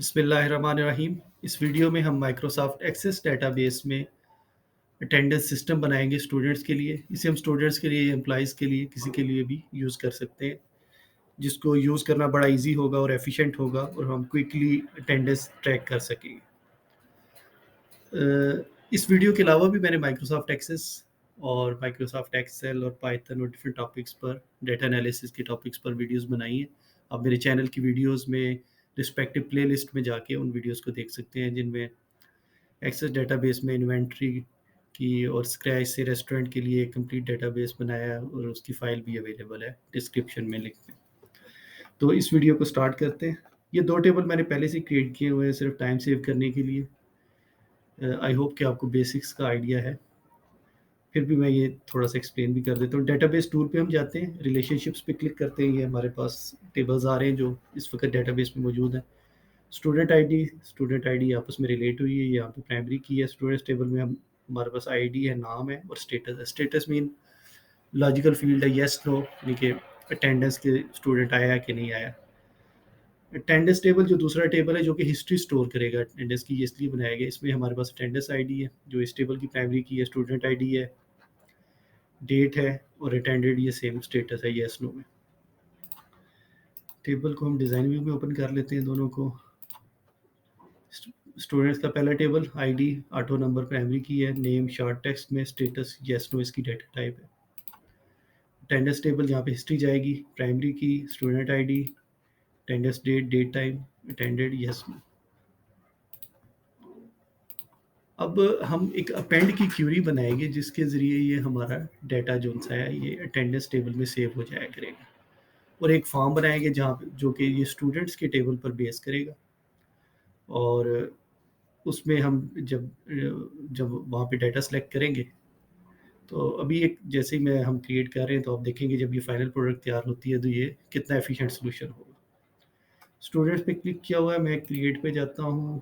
बिस्मिल्लाहिर्रहमानिर्रहीम। इस वीडियो में हम माइक्रोसॉफ्ट एक्सेस डेटाबेस में अटेंडेंस सिस्टम बनाएँगे स्टूडेंट्स के लिए। इसे हम स्टूडेंट्स के लिए, एम्प्लॉइज़ के लिए, किसी के लिए भी यूज़ कर सकते हैं, जिसको यूज़ करना बड़ा ईज़ी होगा और एफ़िशिएंट होगा और हम क्विकली अटेंडेंस ट्रैक कर सकेंगे। इस वीडियो के अलावा भी मैंने माइक्रोसॉफ्ट एक्सेस और माइक्रोसॉफ्ट एक्सेल और पाइथन और डिफरेंट टॉपिक्स पर, डेटा एनालिसिस के टॉपिक्स पर वीडियोज़ बनाई हैं। आप मेरे चैनल की वीडियोज़ में रिस्पेक्टिव प्लेलिस्ट में जाके उन वीडियोज़ को देख सकते हैं, जिनमें एक्सेस डेटाबेस में इन्वेंट्री की और स्क्रैच से रेस्टोरेंट के लिए एक कंप्लीट डेटाबेस बनाया है और उसकी फ़ाइल भी अवेलेबल है, डिस्क्रिप्शन में लिंक में। तो इस वीडियो को स्टार्ट करते हैं। ये 2 टेबल मैंने पहले से क्रिएट किए हुए हैं सिर्फ टाइम सेव करने के लिए। आई होप कि आपको बेसिक्स का आइडिया है। फिर भी मैं ये थोड़ा-सा एक्सप्लेन भी कर देता हूँ। डेटाबेस टूल पे हम जाते हैं, रिलेशनशिप्स पे क्लिक करते हैं, ये हमारे पास टेबल्स आ रहे हैं जो इस वक़्त डेटाबेस में मौजूद हैं। स्टूडेंट आईडी आपस में रिलेट हुई है, यहाँ पे प्राइमरी की है। स्टूडेंट्स टेबल में हम हमारे पास आईडी है, नाम है और स्टेटस है। स्टेटस मीन लॉजिकल फील्ड है, येस नो, यानी कि अटेंडेंस के स्टूडेंट आया कि नहीं आया। अटेंडेंस टेबल जो दूसरा टेबल है जो कि हिस्ट्री स्टोर करेगा अटेंडेंस की, ये इसलिए बनाया गया है। इसमें हमारे पास अटेंडेंस आईडी है जो इस टेबल की प्राइमरी की है, स्टूडेंट आईडी है, डेट है और अटेंडेड ये सेम स्टेटस है येस नो में। टेबल को हम डिज़ाइन व्यू में ओपन कर लेते हैं दोनों को। स्टूडेंट्स का पहला table ID, auto number primary key है, नेम शॉर्ट टेक्स्ट में, स्टेटस येस नो इसकी डेटा टाइप है। अटेंडेंस टेबल जहाँ पे हिस्ट्री जाएगी, primary key, student ID, attendance date, date time, attended yes no. अब हम एक अपेंड की क्यूरी बनाएंगे जिसके ज़रिए ये हमारा डाटा जो सा है ये अटेंडेंस टेबल में सेव हो जाया करेगा, और एक फॉर्म बनाएंगे जहाँ पे जो कि ये स्टूडेंट्स के टेबल पर बेस करेगा। और उसमें हम जब वहाँ पे डाटा सेलेक्ट करेंगे, तो अभी एक जैसे ही मैं हम क्रिएट कर रहे हैं तो आप देखेंगे जब ये फाइनल प्रोडक्ट तैयार होती है तो ये कितना एफिशिएंट सोल्यूशन होगा। स्टूडेंट्स पे क्लिक किया हुआ है, मैं क्रिएट पे जाता हूँ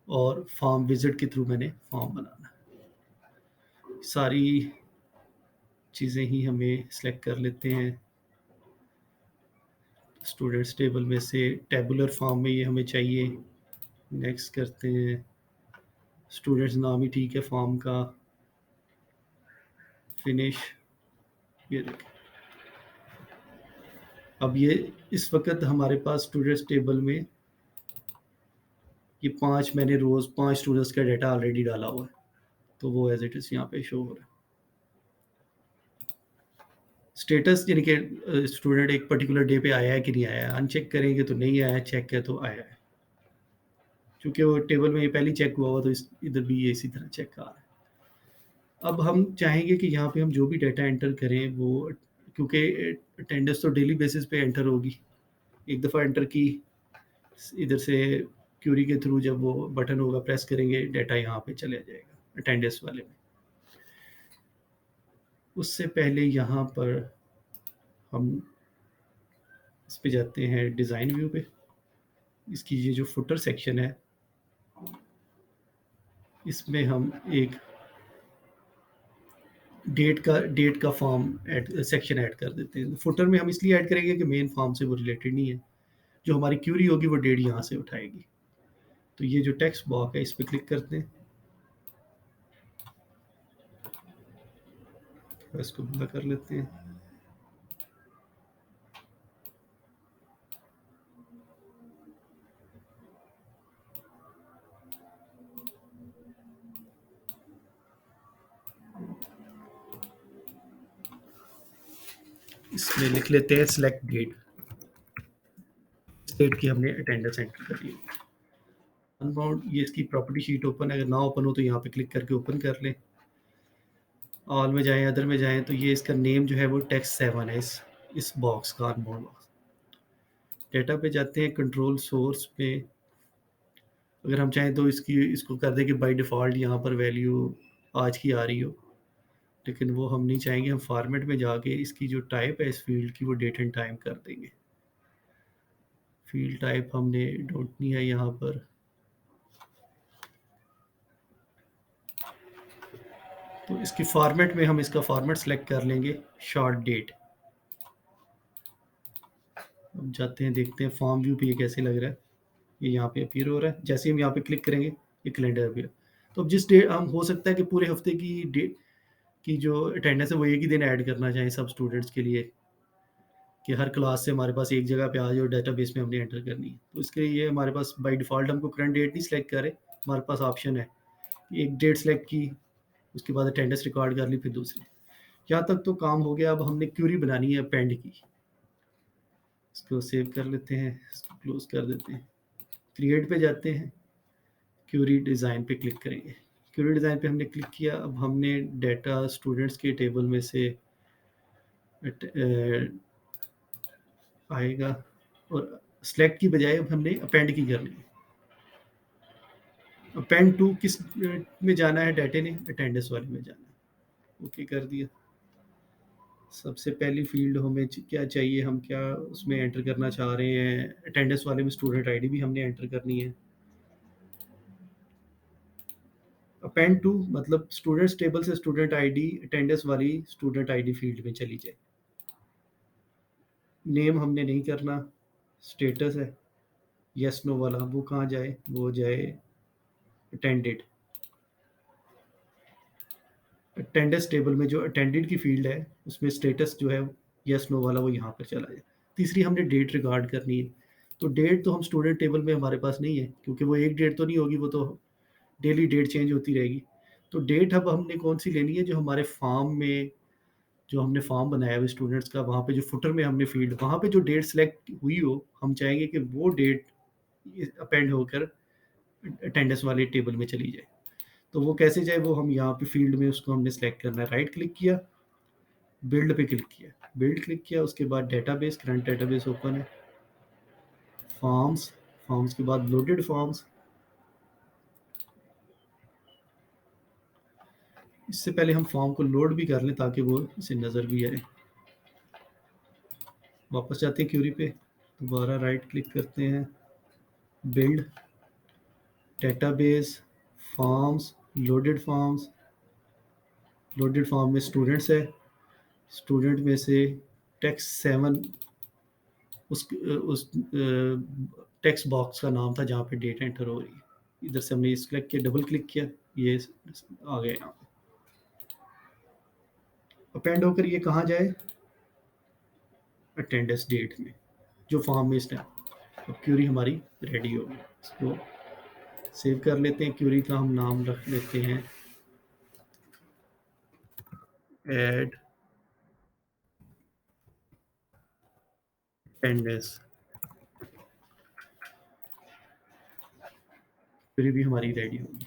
और फॉर्म विजिट के थ्रू मैंने फॉर्म बनाना है। सारी चीज़ें ही हमें सेलेक्ट कर लेते हैं। स्टूडेंट्स टेबल में से टेबुलर फॉर्म में ये हमें चाहिए। नेक्स्ट करते हैं। स्टूडेंट्स नाम ही ठीक है फॉर्म का। फिनिश। ये देखें, अब ये इस वक्त हमारे पास स्टूडेंट्स टेबल में ये 5 मैंने रोज़ 5 स्टूडेंट्स का डाटा ऑलरेडी डाला हुआ है, तो वो एज इट इज़ यहाँ पे शो हो रहा है। स्टेटस यानी कि स्टूडेंट एक पर्टिकुलर डे पे आया है कि नहीं आया है। अनचेक करेंगे तो नहीं आया है, चेक है तो आया है। क्योंकि वो टेबल में ये पहले चेक हुआ हुआ तो इधर भी ये इसी तरह चेक आ रहा है। अब हम चाहेंगे कि यहाँ पे हम जो भी डाटा एंटर करें वो, क्योंकि अटेंडेंस तो डेली बेसिस पे एंटर होगी। एक दफ़ा एंटर की, इधर से क्यूरी के थ्रू जब वो बटन होगा प्रेस करेंगे, डाटा यहाँ पे चला जाएगा अटेंडेंस वाले में। उससे पहले यहाँ पर हम इस पे जाते हैं डिज़ाइन व्यू पे। इसकी ये जो फुटर सेक्शन है, इसमें हम एक डेट का फॉर्म सेक्शन ऐड कर देते हैं। फुटर में हम इसलिए ऐड करेंगे कि मेन फॉर्म से वो रिलेटेड नहीं है। जो हमारी क्यूरी होगी वो डेट यहाँ से उठाएगी। तो ये जो टेक्स्ट बॉक्स है इस पर क्लिक करते हैं, इसको बंद कर लेते हैं। इसमें लिख लेते हैं सिलेक्ट डेट। डेट की हमने अटेंडेंस एंटर कर ली। अनबाउंड ये इसकी प्रॉपर्टी शीट ओपन है, अगर ना ओपन हो तो यहाँ पे क्लिक करके ओपन कर लें। ऑल में जाएं, अदर में जाएं, तो ये इसका नेम जो है वो टेक्स्ट 7 है इस बॉक्स का, अनबाउंड बॉक्स। डेटा पे जाते हैं, कंट्रोल सोर्स पे अगर हम चाहें तो इसको कर दें कि बाय डिफ़ॉल्ट यहाँ पर वैल्यू आज की आ रही हो, लेकिन वो हम नहीं चाहेंगे। हम फॉर्मेट में जाके इसकी जो टाइप है इस फील्ड की वो डेट एंड टाइम कर देंगे। फील्ड टाइप हमने ढूंढनी है यहाँ पर। तो इसकी फॉर्मेट में हम इसका फॉर्मेट सेलेक्ट कर लेंगे शॉर्ट डेट। अब जाते हैं, देखते हैं फॉर्म व्यू पे ये कैसे लग रहा है। ये यहाँ पे अपीयर हो रहा है। जैसे ही हम यहाँ पे क्लिक करेंगे ये कैलेंडर अपीयर। तो अब जिस डेट हम हो सकता है कि पूरे हफ्ते की डेट की जो अटेंडेंस है वो एक ही दिन ऐड करना चाहें सब स्टूडेंट्स के लिए, कि हर क्लास से हमारे पास एक जगह पे आ जाए और डेटाबेस में हमने एंटर करनी है। तो इसके लिए हमारे पास बाय डिफ़ॉल्ट हमको करंट डेट नहीं सिलेक्ट करे, हमारे पास ऑप्शन है कि एक डेट सेलेक्ट की, उसके बाद अटेंडेंस रिकॉर्ड कर ली, फिर दूसरी। यहाँ तक तो काम हो गया। अब हमने क्यूरी बनानी है अपेंड की। इसको सेव कर लेते हैं, इसको क्लोज़ कर देते हैं। क्रिएट पे जाते हैं, क्यूरी डिज़ाइन पे क्लिक करेंगे। क्यूरी डिज़ाइन पे हमने क्लिक किया। अब हमने डेटा स्टूडेंट्स के टेबल में से आएगा और सेलेक्ट की बजाय अब हमने अपेंड की करनी है। अपेंड टू किस में जाना है, डाटे ने अटेंडेंस वाले में जाना है। ओके कर दिया। सबसे पहली फील्ड हमें क्या चाहिए, हम क्या उसमें एंटर करना चाह रहे हैं। अटेंडेंस वाले में स्टूडेंट आईडी भी हमने एंटर करनी है। अपेंड टू मतलब स्टूडेंट्स टेबल से स्टूडेंट आईडी अटेंडेंस वाली स्टूडेंट आईडी फील्ड में चली जाए। नेम हमने नहीं करना। स्टेटस है यस नो वाला, वो कहाँ जाए, वो जाए अटेंडेड। अटेंडेंस टेबल में जो अटेंडेड की फील्ड है उसमें स्टेटस जो है यस नो वाला वो यहाँ पर चला जाए। तीसरी हमने डेट रिकॉर्ड करनी है। तो डेट तो हम स्टूडेंट टेबल में हमारे पास नहीं है, क्योंकि वो एक डेट तो नहीं होगी, वो तो डेली डेट चेंज होती रहेगी। तो डेट अब हमने कौन सी लेनी है, जो हमारे फॉर्म में जो हमने फॉर्म बनाया हुआ स्टूडेंट्स का, वहाँ पे जो फुटर में हमने फील्ड, वहाँ पे जो डेट सेलेक्ट हुई हो, हम चाहेंगे कि वो डेट अपेंड होकर अटेंडेंस वाले टेबल में चली जाए। तो वो कैसे जाए, वो हम यहाँ पे फील्ड में उसको हमने सेलेक्ट करना है। राइट क्लिक किया, बिल्ड पे क्लिक किया, बिल्ड क्लिक किया, उसके बाद डेटाबेस, करंट डेटाबेस ओपन है। फॉर्म्स, फॉर्म्स के बाद लोडेड फॉर्म्स। इससे पहले हम फॉर्म को लोड भी कर लें ताकि वो इसे नज़र भी आए। वापस जाते हैं क्यूरी पे, दोबारा राइट क्लिक करते हैं, build, database, forms, loaded forms. Loaded form में स्टूडेंट्स है, स्टूडेंट में से टेक्स्ट 7 उस टेक्स्ट बॉक्स का नाम था जहाँ पे डेट एंटर हो रही है। इधर से हमने सेलेक्ट किया, डबल क्लिक किया, ये आ गया यहाँ पे। अपेंड होकर ये कहाँ जाए, अटेंडेंस डेट में, जो फॉर्म में इसने। अब क्यूरी हमारी रेडी हो गई। इसको सेव कर लेते हैं। क्यूरी का हम नाम रख लेते हैं एड अटेंडेंस। क्यूरी भी हमारी रेडी होगी।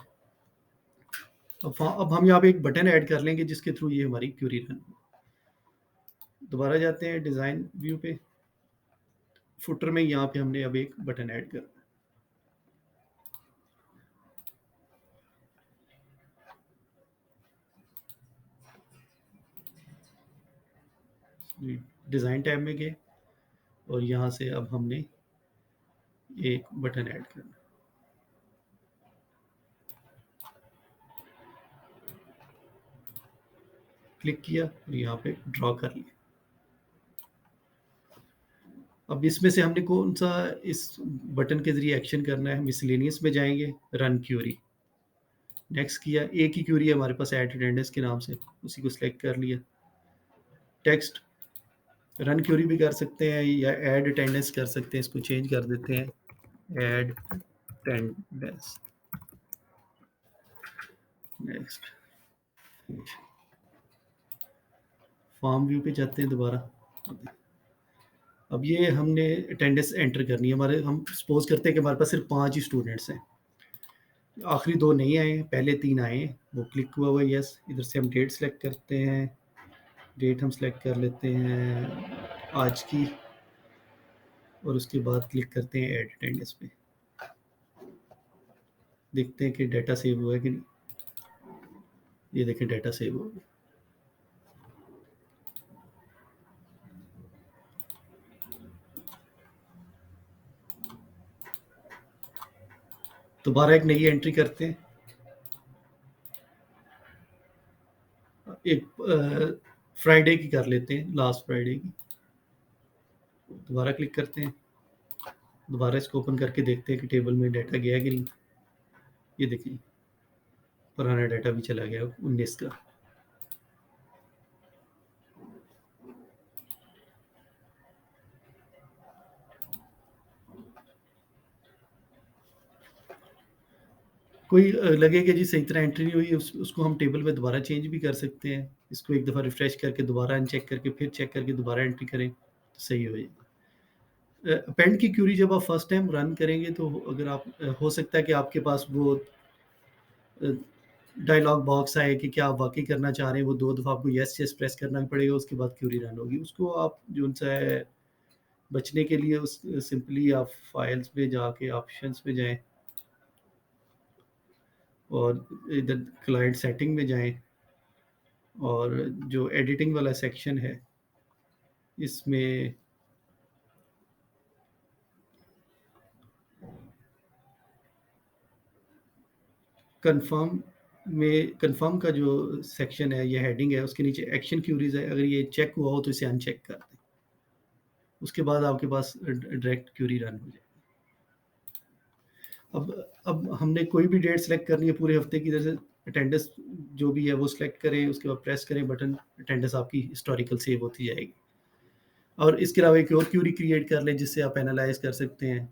अब हम यहाँ पे एक बटन ऐड कर लेंगे जिसके थ्रू ये हमारी क्यूरी रन हो। दोबारा जाते हैं डिज़ाइन व्यू पे, फुटर में यहाँ पे हमने अब एक बटन ऐड करना है। डिज़ाइन टैब में गए और यहाँ से अब हमने एक बटन ऐड करना है। क्लिक किया और यहाँ पे ड्रॉ कर लिया। अब इसमें से हमने कौन सा इस बटन के ज़रिए एक्शन करना है, मिसलेनियस में जाएंगे, रन क्यूरी, नेक्स्ट किया। एक ही क्यूरी है हमारे पास ऐड अटेंडेंस के नाम से, उसी को सिलेक्ट कर लिया। टेक्स्ट रन क्यूरी भी कर सकते हैं या ऐड अटेंडेंस कर सकते हैं, इसको चेंज कर देते हैं add attendance. Next form view पे जाते हैं दोबारा। अब ये हमने अटेंडेंस एंटर करनी है। हमारे हम सपोज करते हैं कि हमारे पास सिर्फ 5 ही स्टूडेंट्स हैं, आखिरी 2 नहीं आए, पहले 3 आए हैं, वो क्लिक हुआ हुआ है यस। इधर से हम डेट सेलेक्ट करते हैं, डेट हम सेलेक्ट कर लेते हैं आज की, और उसके बाद क्लिक करते हैं ऐड अटेंडेंस पे। देखते हैं कि डाटा सेव हुआ है कि नहीं। ये देखें डाटा सेव हो गया। दोबारा एक नई एंट्री करते हैं, एक फ्राइडे की कर लेते हैं, लास्ट फ्राइडे की। दोबारा क्लिक करते हैं, दोबारा इसको ओपन करके देखते हैं कि टेबल में डाटा गया कि नहीं। ये देखिए, पुराना डाटा भी चला गया 19 का। कोई लगे कि जी सही तरह एंट्री नहीं हुई, उसको हम टेबल में दोबारा चेंज भी कर सकते हैं। इसको एक दफ़ा रिफ्रेश करके दोबारा अनचेक करके फिर चेक करके दोबारा एंट्री करें, तो सही हो जाएगी। अपेंड की क्यूरी जब आप फर्स्ट टाइम रन करेंगे तो अगर आप हो सकता है कि आपके पास वो डायलॉग बॉक्स आए कि क्या आप वाक़ई करना चाह रहे हैं, वो 2 दफ़ा आपको येस येस प्रेस करना पड़ेगा, उसके बाद क्यूरी रन होगी। उसको आप जो-सा है बचने के लिए उस सिंपली आप फाइल्स में जाके ऑप्शंस में जाएँ और इधर क्लाइंट सेटिंग में जाएँ और जो एडिटिंग वाला सेक्शन है, इसमें कन्फर्म का जो सेक्शन है, ये हेडिंग है, उसके नीचे एक्शन क्यूरीज़ है, अगर ये चेक हुआ हो तो इसे अनचेक कर दें। उसके बाद आपके पास डायरेक्ट क्यूरी रन हो जाए। अब हमने कोई भी डेट सेलेक्ट करनी है पूरे हफ्ते की, जैसे अटेंडेंस जो भी है वो सिलेक्ट करें, उसके बाद प्रेस करें बटन, अटेंडेंस आपकी हिस्टोरिकल सेव होती जाएगी। और इसके अलावा एक और क्यूरी क्रिएट कर लें जिससे आप एनालाइज कर सकते हैं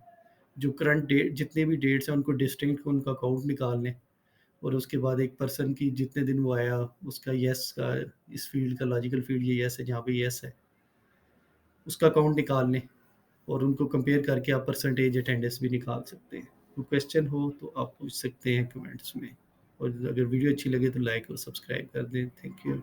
जो करंट डेट जितने भी डेट्स हैं उनको डिस्टिंक्ट उनका काउंट निकाल लें और उसके बाद एक पर्सन की जितने दिन वो आया उसका येस का, इस फील्ड का लॉजिकल फील्ड ये येस है, जहाँ पे येस है उसका काउंट निकाल लें और उनको कंपेयर करके आप परसेंटेज अटेंडेंस भी निकाल सकते हैं। कोई क्वेश्चन हो तो आप पूछ सकते हैं कमेंट्स में। और अगर वीडियो अच्छी लगे तो लाइक और सब्सक्राइब कर दें। Thank you.